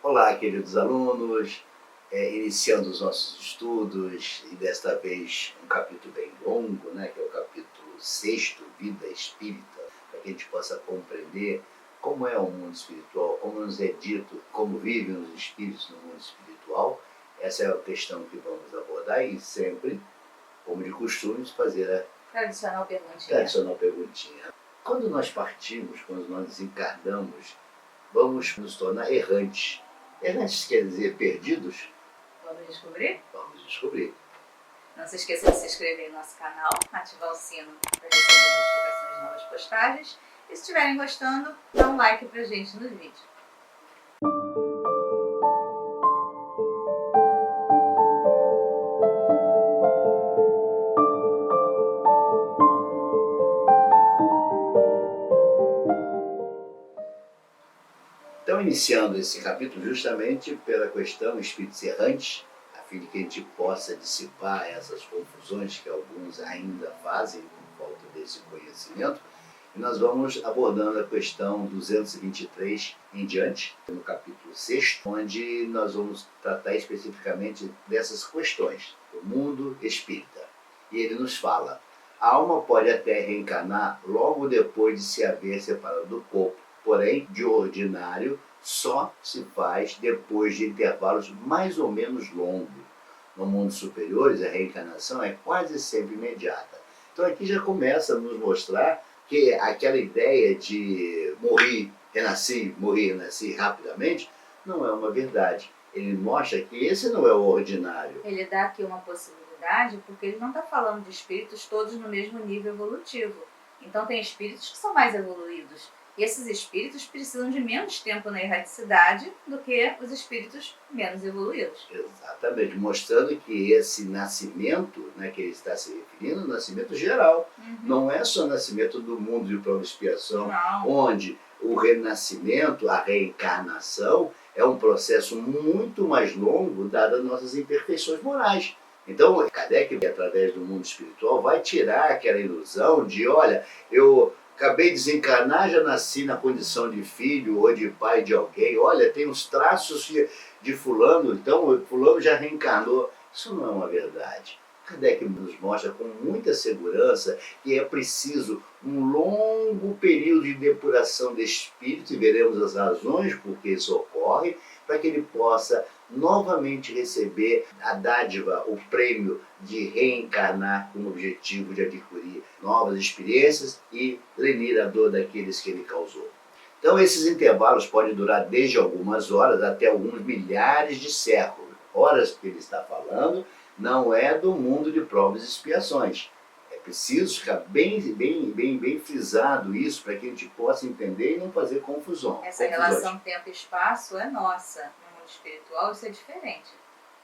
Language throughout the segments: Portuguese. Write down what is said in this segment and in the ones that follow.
Olá, queridos alunos, iniciando os nossos estudos, e desta vez um capítulo bem longo, né, que é o capítulo 6º, Vida Espírita, para que a gente possa compreender como é o mundo espiritual, como nos é dito, como vivem os espíritos no mundo espiritual. Essa é a questão que vamos abordar e sempre, como de costume, fazer a tradicional perguntinha. Quando nós partimos, quando nós desencarnamos, vamos nos tornar errantes. Errantes quer dizer perdidos? Vamos descobrir? Vamos descobrir. Não se esqueça de se inscrever no nosso canal, ativar o sino para receber notificações de novas postagens. E se estiverem gostando, dá um like pra gente no vídeo. Então, iniciando esse capítulo justamente pela questão espíritos errantes, a fim de que a gente possa dissipar essas confusões que alguns ainda fazem por falta desse conhecimento, e nós vamos abordando a questão 223 em diante, no capítulo 6, onde nós vamos tratar especificamente dessas questões do mundo espírita. E ele nos fala: a alma pode até reencarnar logo depois de se haver separado do corpo, porém, de ordinário, só se faz depois de intervalos mais ou menos longos. No mundo superiores, a reencarnação é quase sempre imediata. Então aqui já começa a nos mostrar que aquela ideia de morrer, renasci rapidamente, não é uma verdade. Ele mostra que esse não é o ordinário. Ele dá aqui uma possibilidade porque ele não está falando de espíritos todos no mesmo nível evolutivo. Então tem espíritos que são mais evoluídos. E esses espíritos precisam de menos tempo na erraticidade do que os espíritos menos evoluídos. Exatamente, mostrando que esse nascimento, né, que ele está se referindo, é um nascimento geral. Não é só nascimento do mundo de prova e expiação, onde o renascimento, a reencarnação, é um processo muito mais longo, dadas as nossas imperfeições morais. Então, Kardec, através do mundo espiritual, vai tirar aquela ilusão de, olha, eu acabei de desencarnar, já nasci na condição de filho ou de pai de alguém, olha, tem os traços de fulano, então fulano já reencarnou. Isso não é uma verdade. Kardec nos mostra com muita segurança que é preciso um longo período de depuração de espírito, e veremos as razões por que isso ocorre, para que ele possa novamente receber a dádiva, o prêmio de reencarnar com o objetivo de adquirir novas experiências e lenir a dor daqueles que ele causou. Então esses intervalos podem durar desde algumas horas até alguns milhares de séculos. Horas que ele está falando não é do mundo de provas e expiações. É preciso ficar bem frisado isso para que a gente possa entender e não fazer confusão. Essa relação tempo e espaço é nossa. No mundo espiritual isso é diferente.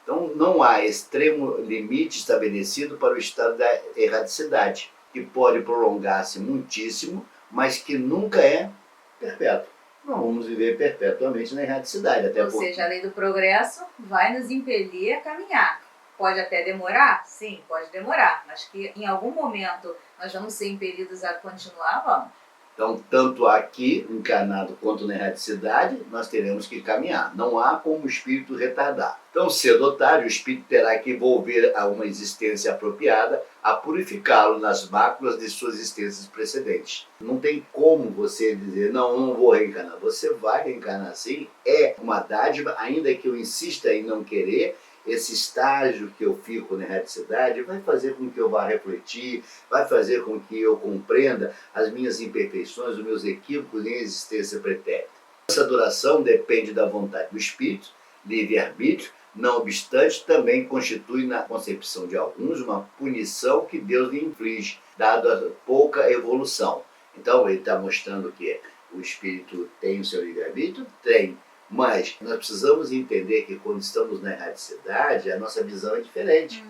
Então não há extremo limite estabelecido para o estado da erraticidade, que pode prolongar-se muitíssimo, mas que nunca é perpétuo. Não vamos viver perpetuamente na erraticidade. Ou seja, a lei do progresso vai nos impelir a caminhar. Pode até demorar? Sim, pode demorar, mas que em algum momento nós vamos ser impelidos a continuar, vamos. Então, tanto aqui, encarnado, quanto na erraticidade, nós teremos que caminhar. Não há como o espírito retardar. Então, cedo ou tarde, o espírito terá que envolver a uma existência apropriada a purificá-lo nas máculas de suas existências precedentes. Não tem como você dizer, não vou reencarnar. Você vai reencarnar sim. É uma dádiva, ainda que eu insista em não querer. Esse estágio que eu fico na erraticidade vai fazer com que eu vá refletir, vai fazer com que eu compreenda as minhas imperfeições, os meus equívocos em existência pretérita. Essa duração depende da vontade do espírito, livre-arbítrio, não obstante, também constitui na concepção de alguns uma punição que Deus lhe inflige, dado a pouca evolução. Então ele está mostrando que o espírito tem o seu livre-arbítrio? Tem. Mas nós precisamos entender que quando estamos na erraticidade, a nossa visão é diferente.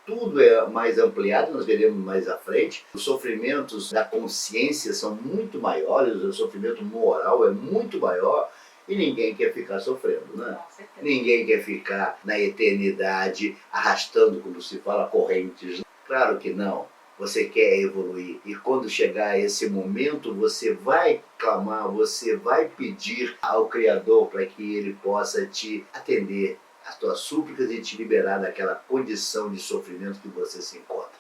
Tudo é mais ampliado, nós veremos mais à frente. Os sofrimentos da consciência são muito maiores, o sofrimento moral é muito maior, e ninguém quer ficar sofrendo, né? Ninguém quer ficar na eternidade arrastando, como se fala, correntes. Claro que não. você quer evoluir. E quando chegar esse momento, você vai clamar, você vai pedir ao Criador para que Ele possa te atender às tuas súplicas e te liberar daquela condição de sofrimento que você se encontra.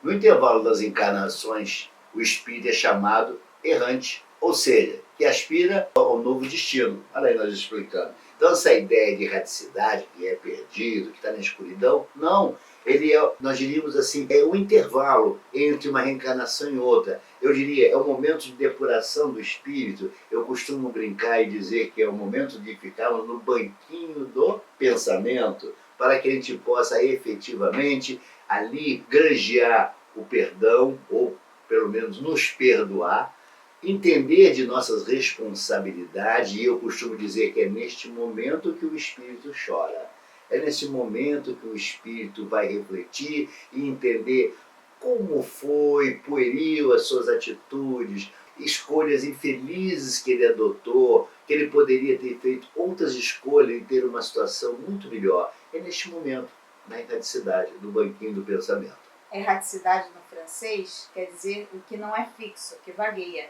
No intervalo das encarnações, o espírito é chamado errante, ou seja, que aspira ao novo destino. Olha aí nós explicando. Então essa ideia de erraticidade, que é perdido, que está na escuridão, não. Ele é, nós diríamos assim, é o intervalo entre uma reencarnação e outra. Eu diria, é o momento de depuração do espírito. Eu costumo brincar e dizer que é o momento de ficarmos no banquinho do pensamento, para que a gente possa efetivamente ali granjear o perdão, ou pelo menos nos perdoar, entender de nossas responsabilidades, e eu costumo dizer que é neste momento que o espírito chora. É nesse momento que o espírito vai refletir e entender como foi pueril as suas atitudes, escolhas infelizes que ele adotou, que ele poderia ter feito outras escolhas e ter uma situação muito melhor. É neste momento, na erraticidade, no banquinho do pensamento. Erraticidade no francês quer dizer o que não é fixo, que vagueia.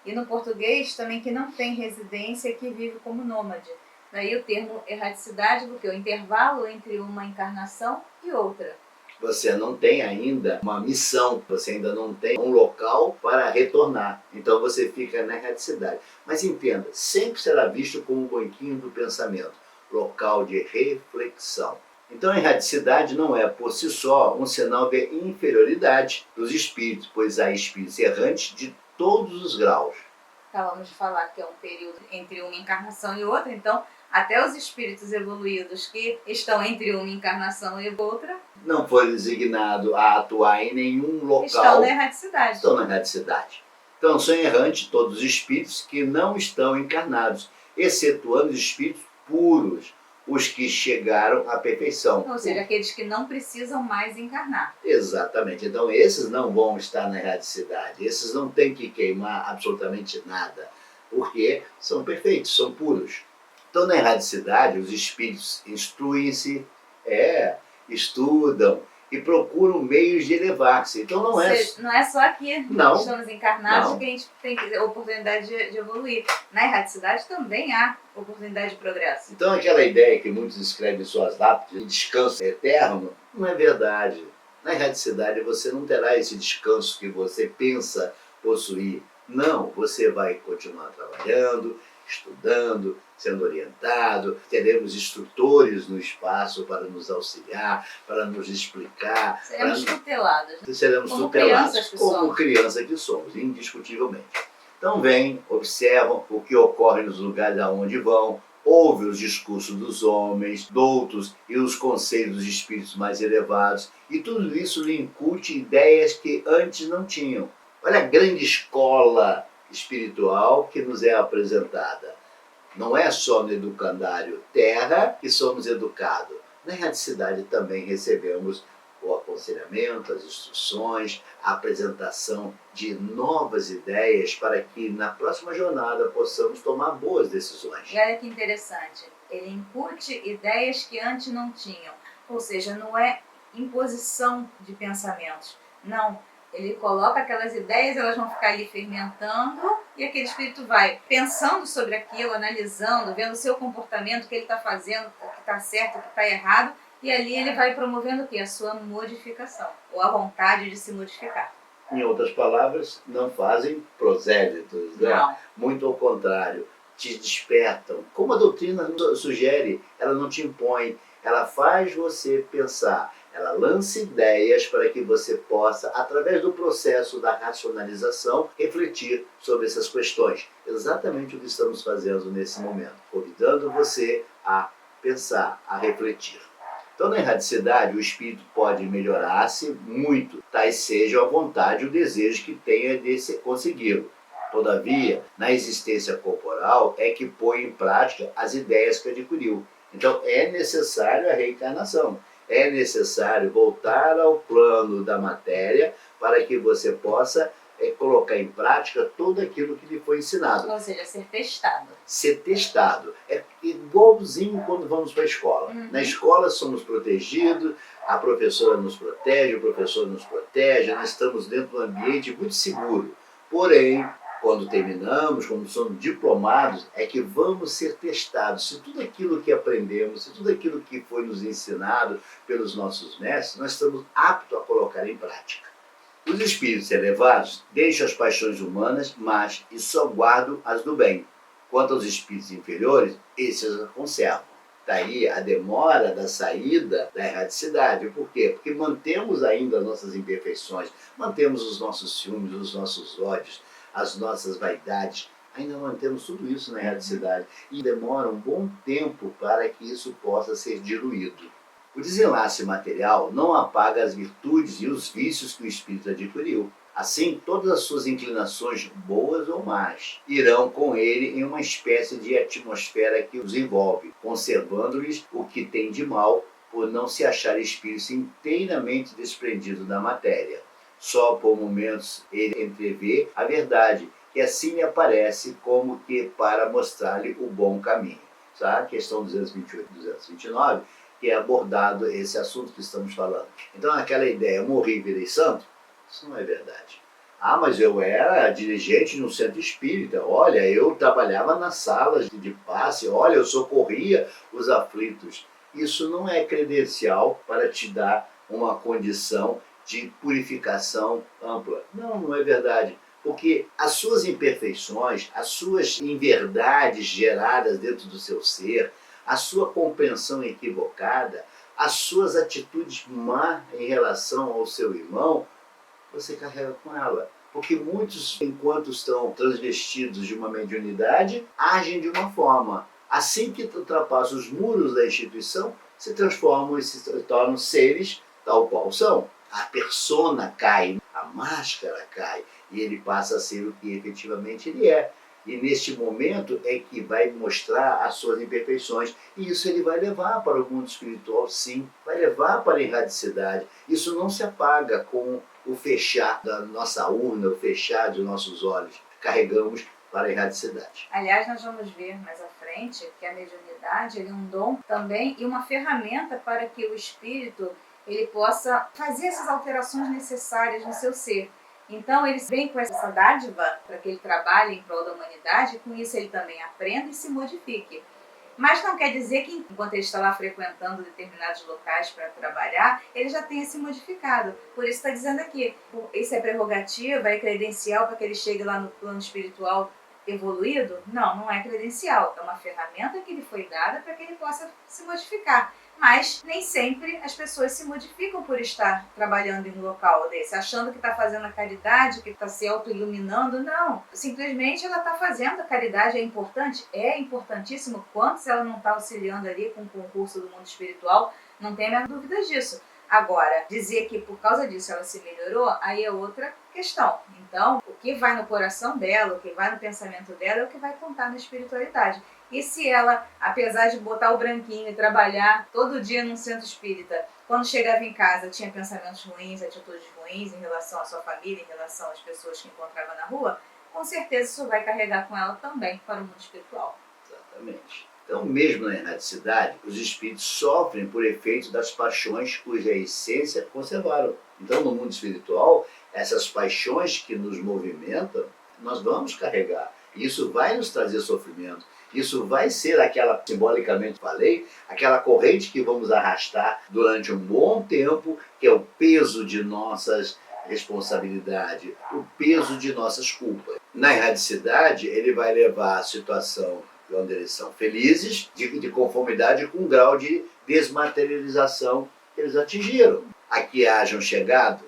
E no português também que não tem residência, que vive como nômade. Daí o termo erraticidade, porque é o intervalo entre uma encarnação e outra. Você não tem ainda uma missão, você ainda não tem um local para retornar. Então você fica na erraticidade. Mas entenda, sempre será visto como um banquinho do pensamento, local de reflexão. Então a erraticidade não é por si só um sinal de inferioridade dos espíritos, pois há espíritos errantes de todos os graus. Acabamos de falar que é um período entre uma encarnação e outra, então até os espíritos evoluídos que estão entre uma encarnação e outra não foi designado a atuar em nenhum local. Estão na erraticidade. Estão na erraticidade. Então são errantes todos os espíritos que não estão encarnados, excetuando os espíritos puros, os que chegaram à perfeição. Ou seja, aqueles que não precisam mais encarnar. Exatamente. Então esses não vão estar na erraticidade. Esses não têm que queimar absolutamente nada, porque são perfeitos, são puros. Então na erraticidade os espíritos instruem-se, estudam e procuram meios de elevar-se. Então não é só aqui que estamos encarnados que a gente tem a oportunidade de evoluir. Na erraticidade também há oportunidade de progresso. Então aquela ideia que muitos escrevem em suas lápides de descanso eterno, não é verdade. Na erraticidade você não terá esse descanso que você pensa possuir. Não, você vai continuar trabalhando, estudando, sendo orientado, teremos instrutores no espaço para nos auxiliar, para nos explicar. Seremos tutelados. Seremos tutelados como criança que somos, indiscutivelmente. Então vêm, observam o que ocorre nos lugares aonde vão, ouvem os discursos dos homens, doutos e os conselhos dos espíritos mais elevados, e tudo isso lhe incute ideias que antes não tinham. Olha a grande escola espiritual que nos é apresentada. Não é só no educandário terra que somos educados. Na erraticidade também recebemos o aconselhamento, as instruções, a apresentação de novas ideias para que na próxima jornada possamos tomar boas decisões. E olha que interessante, ele incute ideias que antes não tinham. Ou seja, não é imposição de pensamentos. Não. Ele coloca aquelas ideias, elas vão ficar ali fermentando e aquele espírito vai pensando sobre aquilo, analisando, vendo o seu comportamento, o que ele está fazendo, o que está certo, o que está errado, e ali ele vai promovendo o quê? A sua modificação, ou a vontade de se modificar. Em outras palavras, não fazem prosélitos, né? Não. Muito ao contrário, te despertam. Como a doutrina sugere, ela não te impõe, ela faz você pensar. Ela lança ideias para que você possa, através do processo da racionalização, refletir sobre essas questões. Exatamente o que estamos fazendo nesse momento, convidando você a pensar, a refletir. Então, na erraticidade, o espírito pode melhorar-se muito, tais seja a vontade e o desejo que tenha de consegui-lo. Todavia, na existência corporal é que põe em prática as ideias que adquiriu. Então, é necessário a reencarnação. É necessário voltar ao plano da matéria para que você possa colocar em prática tudo aquilo que lhe foi ensinado. Ou seja, ser testado. Ser testado. É igualzinho quando vamos para a escola. Na escola somos protegidos, a professora nos protege, o professor nos protege, nós estamos dentro de um ambiente muito seguro. Porém, quando terminamos, quando somos diplomados, é que vamos ser testados se tudo aquilo que aprendemos, se tudo aquilo que foi nos ensinado pelos nossos mestres, nós estamos aptos a colocar em prática. Os espíritos elevados deixam as paixões humanas, mas e só guardam as do bem. Quanto aos espíritos inferiores, esses as conservam. Daí a demora da saída da erraticidade. Por quê? Porque mantemos ainda nossas imperfeições, mantemos os nossos ciúmes, os nossos ódios, as nossas vaidades, ainda mantemos tudo isso na erraticidade. E demora um bom tempo para que isso possa ser diluído. O desenlace material não apaga as virtudes e os vícios que o espírito adquiriu. Assim, todas as suas inclinações, boas ou más, irão com ele em uma espécie de atmosfera que os envolve, conservando-lhes o que tem de mal, por não se achar espírito inteiramente desprendido da matéria. Só por momentos ele entrevê a verdade, que assim lhe aparece como que para mostrar-lhe o bom caminho. Tá? Questão 228 e 229, que é abordado esse assunto que estamos falando. Então, aquela ideia, morri e virei santo, isso não é verdade. Ah, mas eu era dirigente no centro espírita, olha, eu trabalhava nas salas de passe, olha, eu socorria os aflitos. Isso não é credencial para te dar uma condição de purificação ampla. Não, não é verdade. Porque as suas imperfeições, as suas inverdades geradas dentro do seu ser, a sua compreensão equivocada, as suas atitudes má em relação ao seu irmão, você carrega com ela. Porque muitos, enquanto estão transvestidos de uma mediunidade, agem de uma forma. Assim que ultrapassam os muros da instituição, se transformam e se tornam seres tal qual são. A persona cai, a máscara cai, e ele passa a ser o que efetivamente ele é. E neste momento é que vai mostrar as suas imperfeições. E isso ele vai levar para o mundo espiritual, sim. Vai levar para a erraticidade. Isso não se apaga com o fechar da nossa urna, o fechar de nossos olhos. Carregamos para a erraticidade. Aliás, nós vamos ver mais à frente que a mediunidade é um dom também e uma ferramenta para que o espírito ele possa fazer essas alterações necessárias no seu ser. Então, eles vêm com essa dádiva para que ele trabalhe em prol da humanidade, e com isso ele também aprenda e se modifique. Mas não quer dizer que, enquanto ele está lá frequentando determinados locais para trabalhar, ele já tenha se modificado. Por isso está dizendo aqui, isso é prerrogativa, é credencial para que ele chegue lá no plano espiritual evoluído? Não, não é credencial. É uma ferramenta que lhe foi dada para que ele possa se modificar. Mas nem sempre as pessoas se modificam por estar trabalhando em um local desse, achando que está fazendo a caridade, que está se auto-iluminando. Não, simplesmente ela está fazendo a caridade. É importantíssimo. Quantos ela não está auxiliando ali com o concurso do mundo espiritual, não tem a menor dúvida disso. Agora, dizer que por causa disso ela se melhorou, aí é outra questão. Então, o que vai no coração dela, o que vai no pensamento dela é o que vai contar na espiritualidade. E se ela, apesar de botar o branquinho e trabalhar todo dia num centro espírita, quando chegava em casa tinha pensamentos ruins, atitudes ruins em relação à sua família, em relação às pessoas que encontrava na rua, com certeza isso vai carregar com ela também para o mundo espiritual. Exatamente. Então, mesmo na erraticidade, os espíritos sofrem por efeito das paixões cuja essência conservaram. Então, no mundo espiritual, essas paixões que nos movimentam, nós vamos carregar. Isso vai nos trazer sofrimento. Isso vai ser aquela, simbolicamente falei, aquela corrente que vamos arrastar durante um bom tempo, que é o peso de nossas responsabilidades, o peso de nossas culpas. Na erraticidade, ele vai levar a situação onde eles são felizes, de conformidade com o grau de desmaterialização que eles atingiram. A que hajam chegado,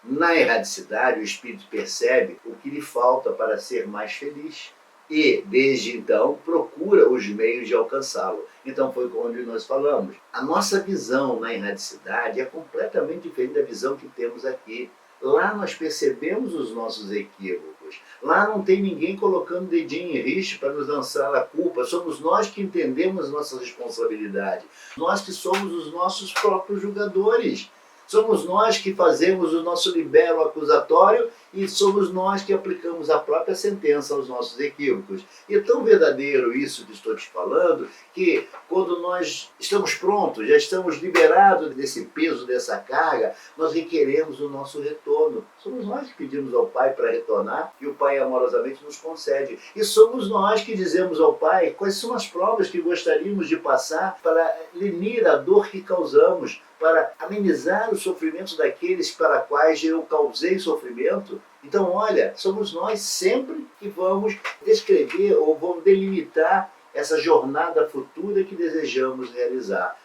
na erraticidade, o espírito percebe o que lhe falta para ser mais feliz. E, desde então, procura os meios de alcançá-lo. Então foi onde nós falamos. A nossa visão na erraticidade é completamente diferente da visão que temos aqui. Lá nós percebemos os nossos equívocos. Lá não tem ninguém colocando o dedinho em riste para nos lançar a culpa. Somos nós que entendemos nossa responsabilidade. Nós que somos os nossos próprios julgadores. Somos nós que fazemos o nosso libelo acusatório E somos nós que aplicamos a própria sentença aos nossos equívocos. E é tão verdadeiro isso que estou te falando, que quando nós estamos prontos, já estamos liberados desse peso, dessa carga, nós requeremos o nosso retorno. Somos nós que pedimos ao Pai para retornar e o Pai amorosamente nos concede. E somos nós que dizemos ao Pai quais são as provas que gostaríamos de passar para lenir a dor que causamos, para amenizar os sofrimentos daqueles para quais eu causei sofrimento. Então, olha, somos nós sempre que vamos descrever ou vamos delimitar essa jornada futura que desejamos realizar.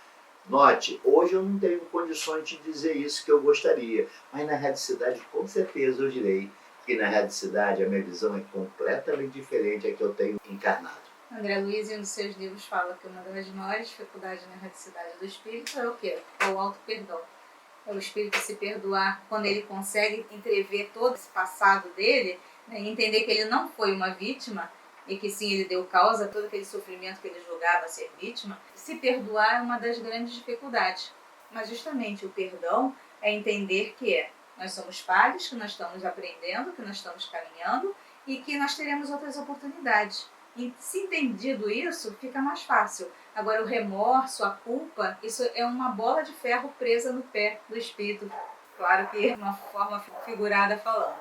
Note, hoje eu não tenho condições de dizer isso que eu gostaria, mas na radicidade com certeza eu direi que na radicidade a minha visão é completamente diferente da que eu tenho encarnado. André Luiz, em um dos seus livros, fala que uma das maiores dificuldades na radicidade do espírito é o quê? É o auto-perdão. É o espírito se perdoar quando ele consegue entrever todo esse passado dele, né, e entender que ele não foi uma vítima e que sim, ele deu causa a todo aquele sofrimento que ele julgava ser vítima. Se perdoar é uma das grandes dificuldades. Mas justamente o perdão é entender que nós somos falhos, que nós estamos aprendendo, que nós estamos caminhando e que nós teremos outras oportunidades. E se entendido isso, fica mais fácil. Agora o remorso, a culpa, isso é uma bola de ferro presa no pé do espírito. Claro que é uma forma figurada falando.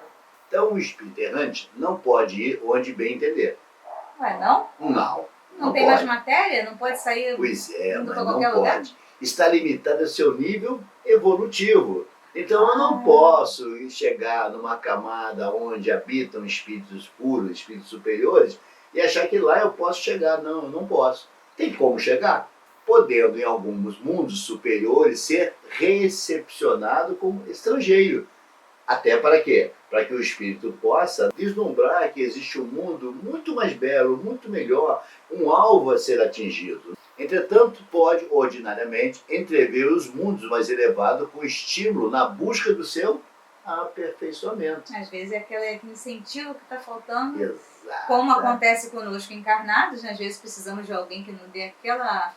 Então o espírito errante não pode ir onde bem entender. Ué, não? Não tem pode. mais matéria? Não pode sair Pois é, indo mas para não qualquer lugar? pode. Está limitado ao seu nível evolutivo. Então eu não posso chegar numa camada onde habitam espíritos puros, espíritos superiores, e achar que lá eu posso chegar. Não, eu não posso. Tem como chegar? Podendo, em alguns mundos superiores, ser recepcionado como estrangeiro. Até para quê? Para que o espírito possa vislumbrar que existe um mundo muito mais belo, muito melhor, um alvo a ser atingido. Entretanto, pode, ordinariamente, entrever os mundos mais elevados com estímulo na busca do seu aperfeiçoamento. Às vezes é aquele incentivo que está faltando. Exato. Como acontece conosco encarnados, né? Às vezes precisamos de alguém que nos dê aquela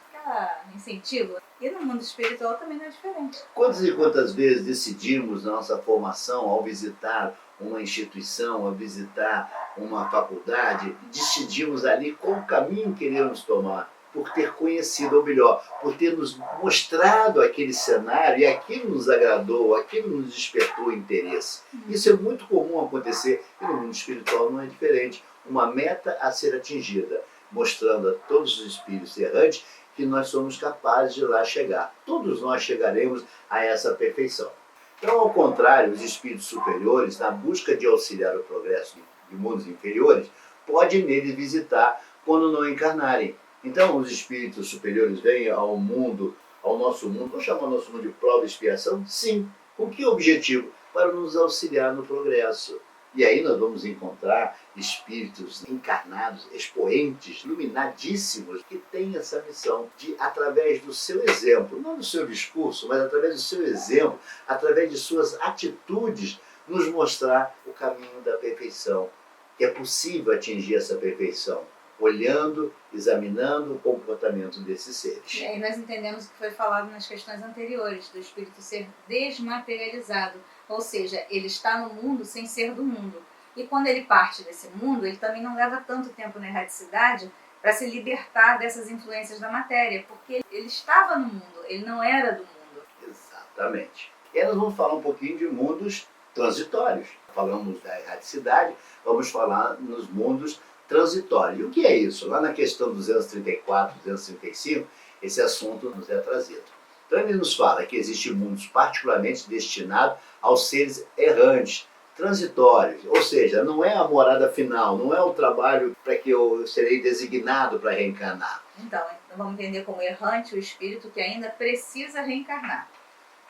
incentivo. E no mundo espiritual também não é diferente. Quantas e quantas vezes decidimos na nossa formação, ao visitar uma instituição, ao visitar uma faculdade, decidimos ali qual caminho queremos tomar, por ter conhecido, ou melhor, por ter nos mostrado aquele cenário e aquilo nos agradou, aquilo nos despertou interesse. Isso é muito comum acontecer e no mundo espiritual não é diferente. Uma meta a ser atingida, mostrando a todos os espíritos errantes que nós somos capazes de lá chegar. Todos nós chegaremos a essa perfeição. Então, ao contrário, os espíritos superiores, na busca de auxiliar o progresso de mundos inferiores, podem neles visitar quando não encarnarem. Então, os espíritos superiores vêm ao mundo, ao nosso mundo, vou chamar o nosso mundo de prova e expiação? Sim. Com que objetivo? Para nos auxiliar no progresso. E aí nós vamos encontrar espíritos encarnados, expoentes, iluminadíssimos, que têm essa missão de, através do seu exemplo, não do seu discurso, mas através do seu exemplo, através de suas atitudes, nos mostrar o caminho da perfeição. Que é possível atingir essa perfeição, olhando, examinando o comportamento desses seres. E aí nós entendemos o que foi falado nas questões anteriores, do espírito ser desmaterializado. Ou seja, ele está no mundo sem ser do mundo. E quando ele parte desse mundo, ele também não leva tanto tempo na erraticidade para se libertar dessas influências da matéria, porque ele estava no mundo, ele não era do mundo. Exatamente. E aí nós vamos falar um pouquinho de mundos transitórios. Falamos da erraticidade, vamos falar nos mundos transitórios. E o que é isso? Lá na questão 234, 235, esse assunto nos é trazido. Então ele nos fala que existem mundos particularmente destinados aos seres errantes, transitórios, ou seja, não é a morada final, não é o trabalho para que eu serei designado para reencarnar. Então vamos entender como errante o espírito que ainda precisa reencarnar.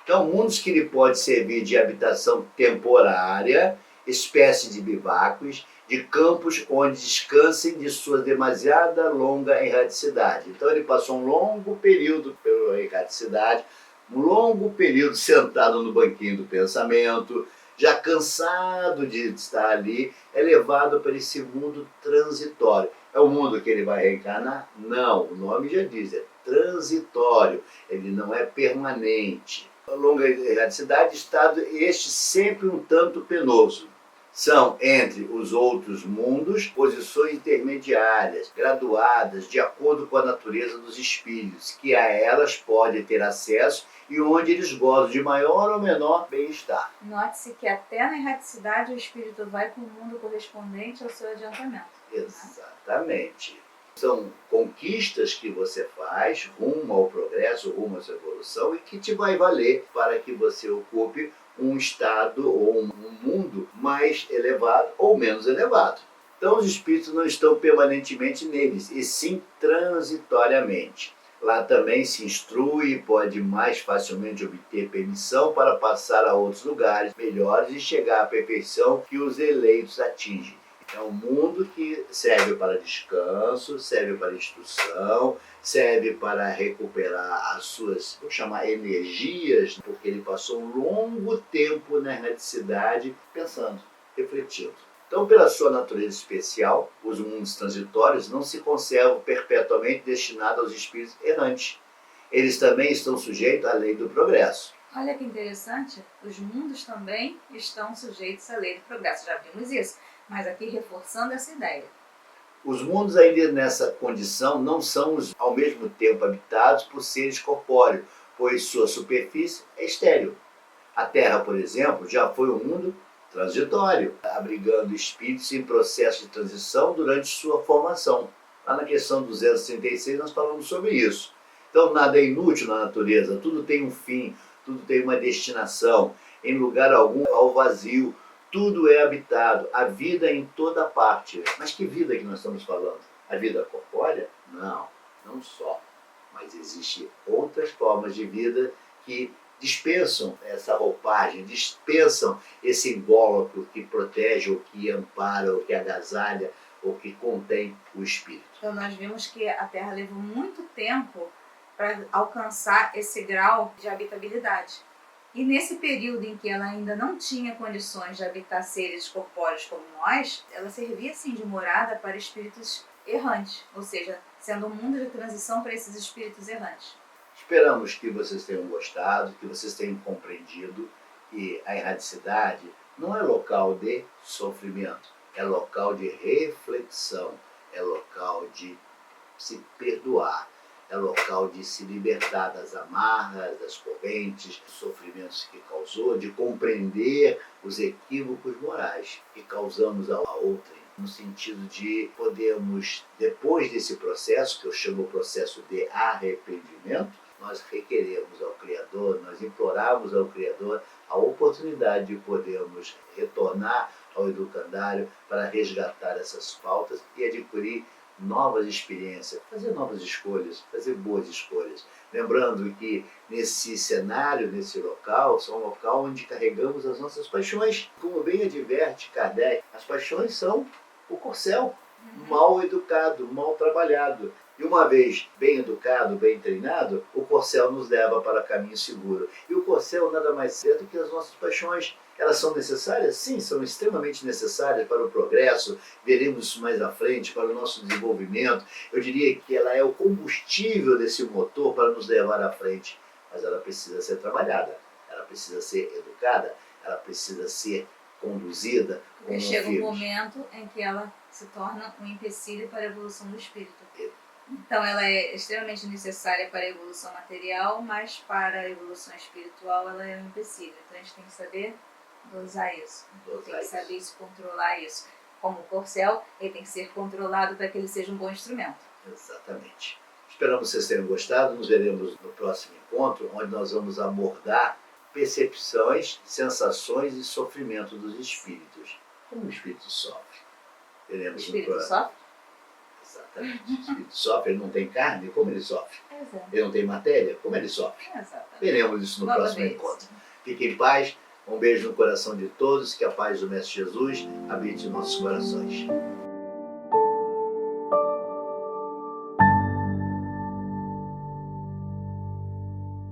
Então, mundos que lhe pode servir de habitação temporária, espécie de bivácuos, de campos onde descansem de sua demasiada longa erraticidade. Então ele passou um longo período pela erraticidade, um longo período sentado no banquinho do pensamento, já cansado de estar ali, é levado para esse mundo transitório. É o mundo que ele vai reencarnar? Não, o nome já diz, é transitório, ele não é permanente. A longa erraticidade, estado este sempre um tanto penoso, São, entre os outros mundos, posições intermediárias, graduadas de acordo com a natureza dos espíritos, que a elas pode ter acesso e onde eles gozam de maior ou menor bem-estar. Note-se que até na erraticidade o espírito vai para o mundo correspondente ao seu adiantamento. Exatamente. São conquistas que você faz rumo ao progresso, rumo à sua evolução e que te vai valer para que você ocupe um estado ou um mundo mais elevado ou menos elevado. Então os espíritos não estão permanentemente neles, e sim transitoriamente. Lá também se instrui e pode mais facilmente obter permissão para passar a outros lugares melhores e chegar à perfeição que os eleitos atingem. É um mundo que serve para descanso, serve para instrução, serve para recuperar as suas, vou chamar, energias, porque ele passou um longo tempo na erraticidade pensando, refletindo. Então, pela sua natureza especial, os mundos transitórios não se conservam perpetuamente destinados aos espíritos errantes. Eles também estão sujeitos à lei do progresso. Olha que interessante, os mundos também estão sujeitos à lei do progresso, já vimos isso. Mas aqui reforçando essa ideia. Os mundos ainda nessa condição não são ao mesmo tempo habitados por seres corpóreos, pois sua superfície é estéril. A Terra, por exemplo, já foi um mundo transitório, abrigando espíritos em processo de transição durante sua formação. Lá na questão 236 nós falamos sobre isso. Então nada é inútil na natureza, tudo tem um fim, tudo tem uma destinação, em lugar algum ao vazio. Tudo é habitado, a vida é em toda parte. Mas que vida que nós estamos falando? A vida corpórea? Não, não só. Mas existem outras formas de vida que dispensam essa roupagem, dispensam esse invólucro que protege, ou que ampara, ou que agasalha, ou que contém o espírito. Então nós vimos que a Terra levou muito tempo para alcançar esse grau de habitabilidade. E nesse período em que ela ainda não tinha condições de habitar seres corpóreos como nós, ela servia assim de morada para espíritos errantes, ou seja, sendo um mundo de transição para esses espíritos errantes. Esperamos que vocês tenham gostado, que vocês tenham compreendido que a erraticidade não é local de sofrimento, é local de reflexão, é local de se perdoar. É local de se libertar das amarras, das correntes, dos sofrimentos que causou, de compreender os equívocos morais que causamos a outrem, no sentido de podermos, depois desse processo, que eu chamo o processo de arrependimento, nós requeremos ao Criador, nós imploramos ao Criador a oportunidade de podermos retornar ao educandário para resgatar essas faltas e adquirir novas experiências, fazer novas escolhas, fazer boas escolhas. Lembrando que nesse cenário, nesse local, é um local onde carregamos as nossas paixões. Como bem adverte Kardec, as paixões são o corcel, mal educado, mal trabalhado. E uma vez bem educado, bem treinado, o corcel nos leva para caminho seguro. E o corcel nada mais é do que as nossas paixões. Elas são necessárias? Sim, são extremamente necessárias para o progresso, veremos isso mais à frente, para o nosso desenvolvimento. Eu diria que ela é o combustível desse motor para nos levar à frente, mas ela precisa ser trabalhada, ela precisa ser educada, ela precisa ser conduzida. Porque chega um momento em que ela se torna um empecilho para a evolução do espírito. Então ela é extremamente necessária para a evolução material, mas para a evolução espiritual ela é um empecilho. Então a gente tem que saber dosar isso. Tem que saber se controlar isso. Como o corcel, ele tem que ser controlado para que ele seja um bom instrumento. Exatamente. Esperamos que vocês tenham gostado. Nos veremos no próximo encontro, onde nós vamos abordar percepções, sensações e sofrimento dos espíritos. Como o espírito sofre? O espírito sofre? Exatamente. O espírito sofre, ele não tem carne, como ele sofre? Exato. Ele não tem matéria, como ele sofre? Exatamente. Veremos isso no próximo encontro. Fiquem em paz, um beijo no coração de todos, que a paz do Mestre Jesus habite em nossos corações.